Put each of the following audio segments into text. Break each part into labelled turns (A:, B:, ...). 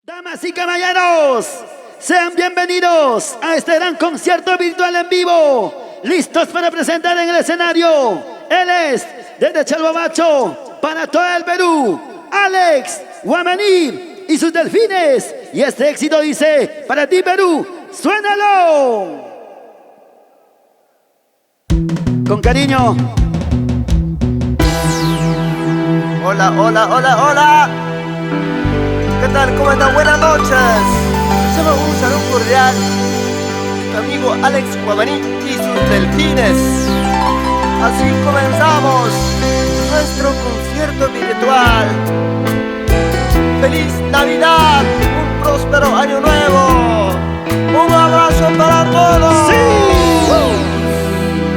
A: Damas y caballeros, sean bienvenidos a este gran concierto virtual en vivo. Listos para presentar en el escenario. Él es desde Chalhuabacho para todo el Perú, Alex Guamaní y sus delfines. Y este éxito dice: para ti, Perú, suénalo. Con cariño.
B: Hola, hola, hola, hola. ¿Qué tal? ¿Cómo están? Buenas noches. Reciban un saludo cordial mi amigo Alex Guamaní y sus delfines. Así comenzamos nuestro concierto virtual. ¡Feliz Navidad! ¡Un próspero año nuevo! ¡Un abrazo para todos!
A: ¡Sí!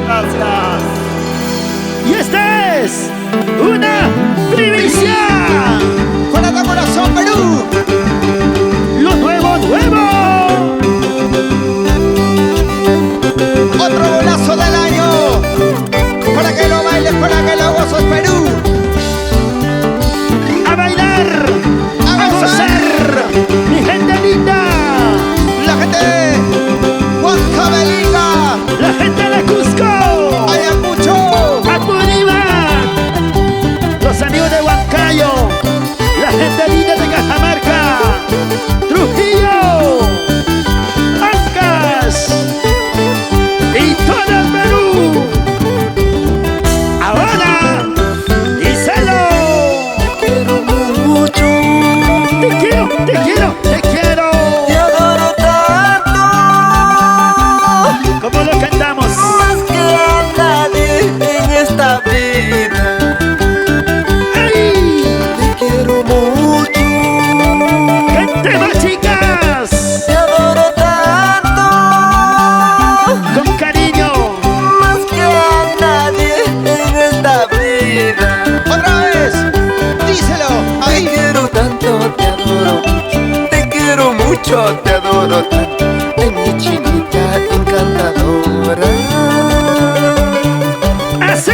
B: Gracias.
A: Y esta es una primicia.
B: ¡Fuera de corazón, Perú!
A: Lo nuevo, nuevo.
B: Otro golazo del año. Para que lo bailes, para que lo goces, Perú.
A: A bailar, a gozar, mi gente linda.
B: La gente de Huancavelica,
A: La gente de Cusco,
B: Ayacucho,
A: Apurímac, los amigos de Huancayo, la gente linda de Cajamarca, Trujillo, Ancas y todo el Perú. Ahora, díselo.
B: quiero mucho,
A: Te quiero, te quiero, te quiero.
B: te adoro tanto,
A: Como lo cantamos.
B: más que a nadie en esta vida.
A: ¡Ay!
B: Te quiero mucho,
A: ¡Cantemos, chicas!
B: te adoro tanto,
A: Con cariño.
B: más que a nadie en esta vida. Otra vez, díselo. Te quiero tanto, te adoro mucho. Te quiero mucho, te adoro tanto. Es mi chinita encantadora.
A: Así.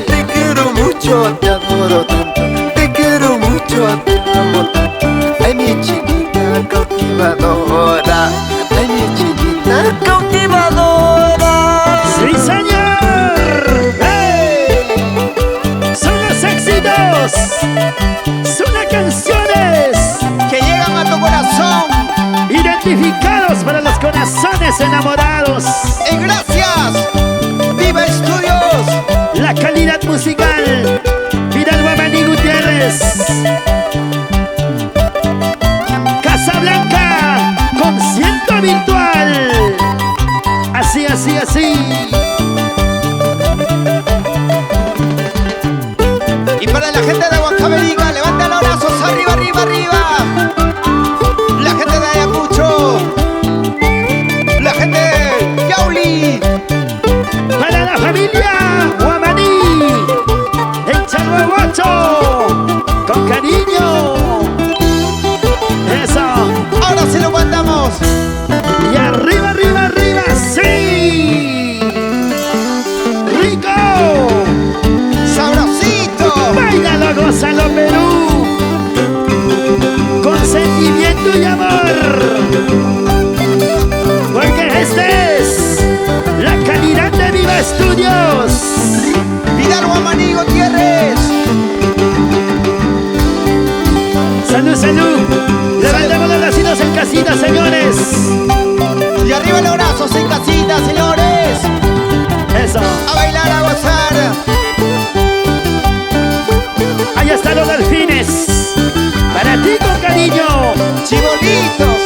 B: Te quiero mucho, te adoro tanto. Te quiero mucho, te amo tanto. Es mi chinita cautivadora. Es mi chinita cautivadora.
A: ¡Sí, señor! ¡Hey! Son los éxitos. Son las canciones
B: Que llegan a tu corazón.
A: identificados para los corazones enamorados.
B: Y gracias, Viva Estudios.
A: La calidad musical. Vidal Guamaní Gutiérrez. Casablanca. Concierto virtual. Así, así, así.
B: Y para la gente de Huancavelica, levanta los brazos arriba, arriba, arriba. La gente de Ayacucho, la gente de Yauli,
A: Para la familia Guamaní. En Chalhuabacho. Con cariño. Eso.
B: ahora sí lo mandamos.
A: Y arriba, arriba, arriba, sí. Rico.
B: Sabrosito.
A: Báilalo, gózalo, Perú. Con sentimiento y amor. Porque este es la calidad de Viva Estudios.
B: Vidal Guamaní Gutiérrez.
A: Salud, salud. Levantemos los bracitos en casita, señores.
B: Y arriba los brazos en casita, señores.
A: Eso.
B: A bailar, a gozar.
A: Ahí están los delfines. Para ti con cariño.
B: Chibolitos.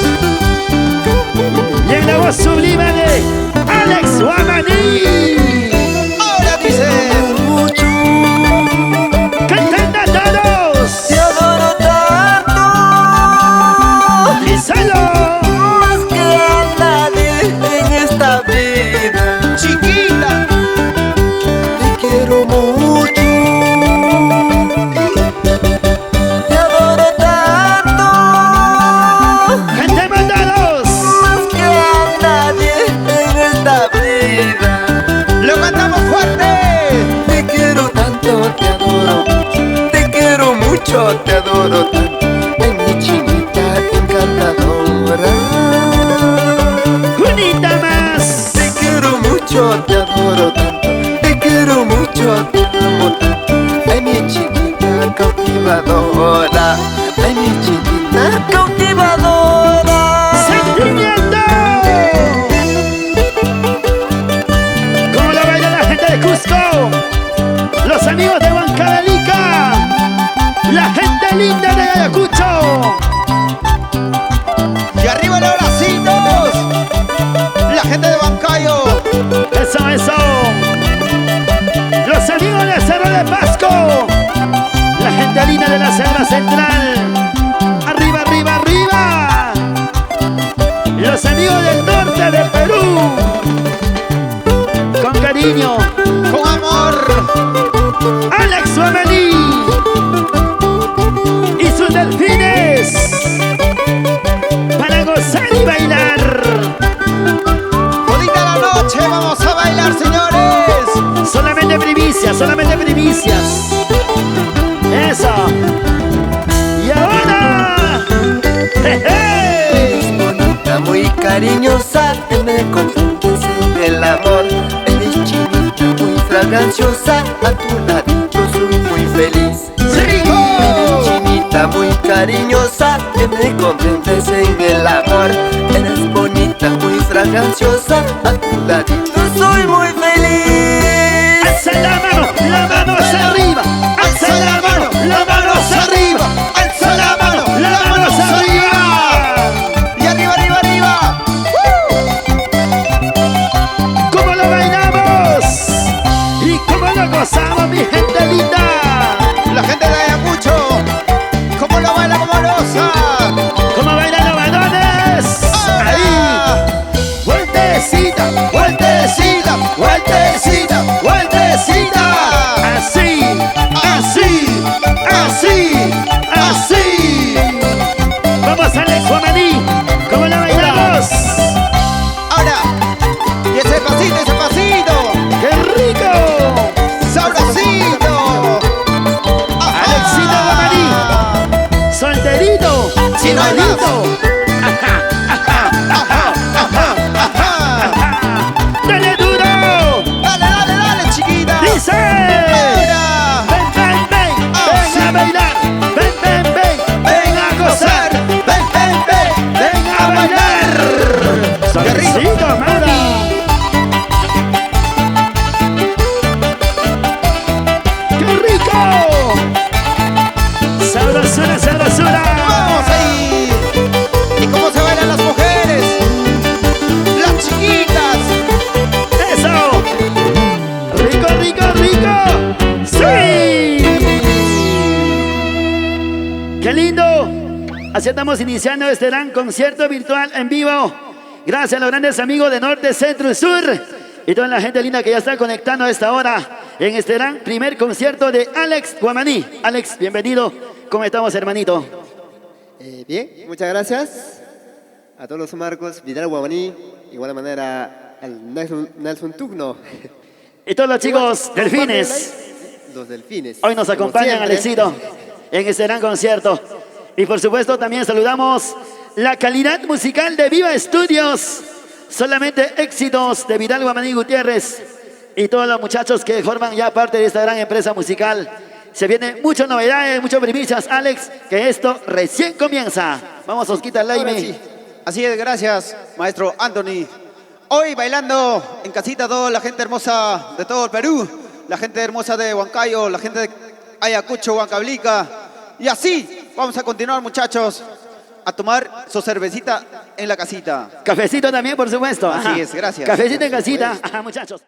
B: cariñosa que me confundes en el amor. Eres chinita muy fraganciosa, a tu ladito soy muy feliz. Eres chinita muy cariñosa que me comprendes en el amor. Eres bonita, muy fraganciosa, a tu ladito soy muy feliz.
A: Alza la mano hacia arriba. Alza la mano hacia arriba. Alza la mano hacia arriba.
B: Y arriba, arriba, arriba.
A: ¿Cómo lo bailamos? ¿Y cómo lo gozamos, mi gente linda?
B: La gente de Ayacucho, ¿cómo lo baila, cómo lo goza?
A: ¿Cómo bailan los balones? Ahí. Vueltecita, vueltecita, vueltecita, vueltecita. Así, así, así, así. Vamos, Alex Guamaní. ¿Cómo lo bailamos?
B: Ahora, y ese pasito,
A: ¡Qué rico!
B: sabrosito.
A: Alexito Guamaní. Solterito, chivalito. ¡Dale duro!
B: Dale, chiquita.
A: ¡Dice!
B: Ahora,
A: Ven a bailar, ven a gozar, ven a bailar. Suavecito, mami. ¡Qué rico! Sabrosura, sabrosura.
B: vamos ahí. ¿Y cómo se bailan las mujeres? Las chiquitas.
A: ¡Eso! ¡Rico, rico, rico! ¡Sí! ¡Qué lindo! Así estamos iniciando este gran concierto virtual en vivo. Gracias a los grandes amigos de Norte, Centro y Sur. Y toda la gente linda que ya está conectando a esta hora en este gran primer concierto de Alex Guamaní. Alex, bienvenido. ¿Cómo estamos, hermanito?
C: Bien, muchas gracias a todos los marcos, Vidal Guamaní, igual manera al Nelson Tugno,
A: Y todos los chicos delfines.
C: los delfines.
A: Hoy nos
C: como
A: acompañan,
C: siempre.
A: Alexito, en este gran concierto. Y por supuesto también saludamos la calidad musical de Viva Estudios. Solamente éxitos de Vidal Guamaní Gutiérrez y todos los muchachos que forman ya parte de esta gran empresa musical. Se vienen muchas novedades, muchas primicias, Alex, que esto recién comienza. Vamos, Osquita
C: Ahora
A: Laime.
C: sí.
D: Así es, gracias, maestro Anthony. Hoy bailando en casita toda la gente hermosa de todo el Perú, la gente hermosa de Huancayo, la gente de Ayacucho, Huancablica. Y así vamos a continuar, muchachos, a tomar su cervecita en la casita.
A: Cafecito también, por supuesto.
D: Así
A: Ajá.
D: es, gracias.
A: Cafecito en casita. Ajá, muchachos.